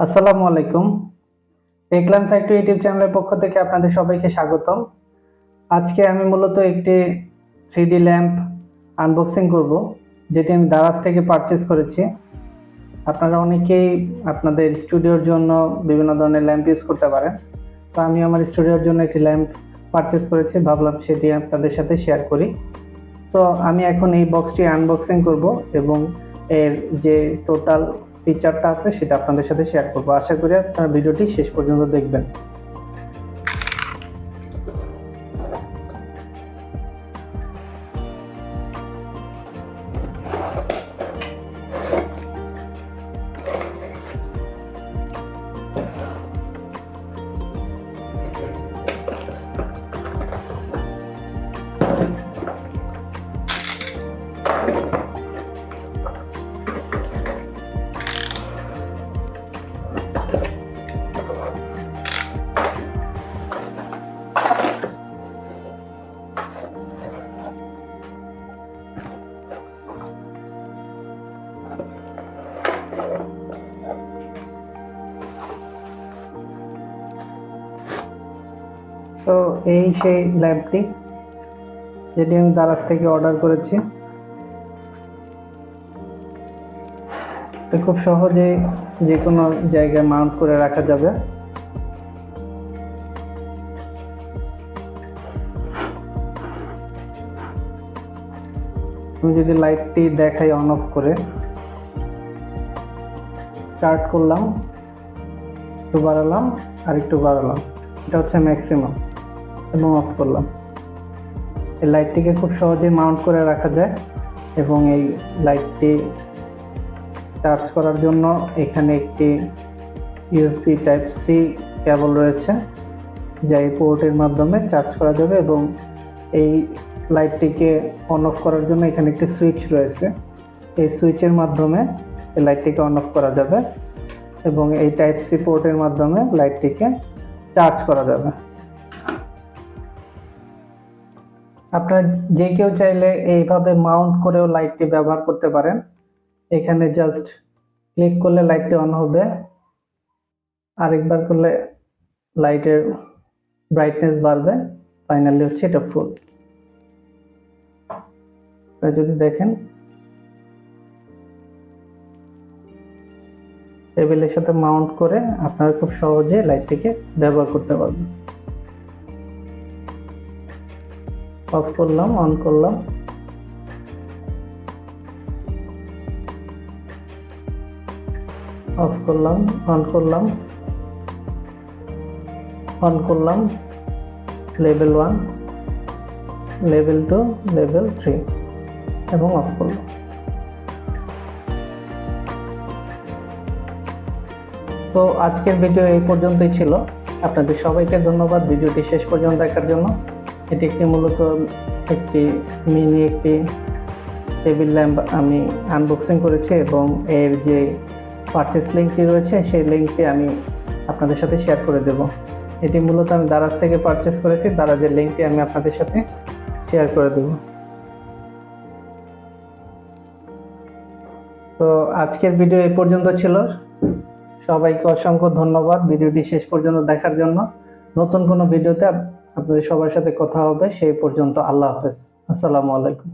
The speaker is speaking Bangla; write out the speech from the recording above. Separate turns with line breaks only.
আসসালামু আলাইকুম। টেকল্যান্ড ফ্যাক্টরি ইউটিউব চ্যানেলের পক্ষ থেকে আপনাদের সবাইকে স্বাগতম। আজকে আমি মূলত একটি 3D ল্যাম্প আনবক্সিং করব, যেটি আমি দারাজ থেকে পারচেজ করেছি। আপনারা অনেকেই আপনাদের স্টুডিওর জন্য বিভিন্ন ধরনের ল্যাম্প ইউজ করতে পারেন। তো আমি আমার স্টুডিওর জন্য একটি ল্যাম্প পারচেজ করেছি, ভাবলাম সেটি আপনাদের সাথে শেয়ার করি। তো আমি এখন এই বক্সটি আনবক্সিং করব এবং এর যে টোটাল ফিচারটা আছে সেটা আপনাদের সাথে শেয়ার করব। আশা করি আপনারা ভিডিওটি শেষ পর্যন্ত দেখবেন। তো এই সেই ল্যাম্পটি, যেটি আমি দারাজ থেকে অর্ডার করেছি। খুব সহজে যে কোনো জায়গায় মাউন্ট করে রাখা যাবে। আমি যদি লাইটটি দেখাই অন অফ করে, স্টার্ট করলাম, একটু বাড়ালাম আর একটু বাড়ালাম, এটা হচ্ছে ম্যাক্সিমাম, এবং অফ করলাম। এই লাইটটিকে খুব সহজে মাউন্ট করে রাখা যায় এবং এই লাইটটি চার্জ করার জন্য এখানে একটি ইউএসবি টাইপ সি কেবল রয়েছে, যা এই পোর্টের মাধ্যমে চার্জ করা যাবে। এবং এই লাইটটিকে অন অফ করার জন্য এখানে একটি সুইচ রয়েছে, এই সুইচের মাধ্যমে এই লাইটটিকে অন অফ করা যাবে এবং এই টাইপ সি পোর্টের মাধ্যমে লাইটটিকে চার্জ করা যাবে। আপনারা যে কেউ চাইলে এইভাবে মাউন্ট করেও লাইটটি ব্যবহার করতে পারেন। এখানে জাস্ট ক্লিক করলে লাইটটি অন হবে, আরেকবার করলে লাইটের ব্রাইটনেস বাড়বে, ফাইনালি হচ্ছে এটা ফুল। যদি দেখেন, টেবিলের সাথে মাউন্ট করে আপনারা খুব সহজে লাইটটিকে ব্যবহার করতে পারবেন। অফ করলাম, অন করলাম, অফ করলাম, অন করলাম, অন করলাম, লেভেল 1, লেভেল 2, লেভেল 3 এবং অফ করলাম। তো আজকের ভিডিও এই পর্যন্তই ছিল। আপনাদের সবাইকে ধন্যবাদ ভিডিওটি শেষ পর্যন্ত দেখার জন্য। এটি একটি মূলত একটি একটি টেবিল ল্যাম্প আমি আনবক্সিং করেছি এবং এর যে পারচেস লিঙ্কটি রয়েছে সেই লিঙ্কটি আমি আপনাদের সাথে শেয়ার করে দেব। এটি মূলত আমি দারাজ থেকে পারচেস করেছি, দারাজের লিঙ্কটি আমি আপনাদের সাথে শেয়ার করে দেব। তো আজকের ভিডিও এই পর্যন্ত ছিল। সবাইকে অসংখ্য ধন্যবাদ ভিডিওটি শেষ পর্যন্ত দেখার জন্য। নতুন কোনো ভিডিওতে আপনাদের সবার সাথে কথা হবে। সেই পর্যন্ত আল্লাহ হাফেজ, আসসালামু আলাইকুম।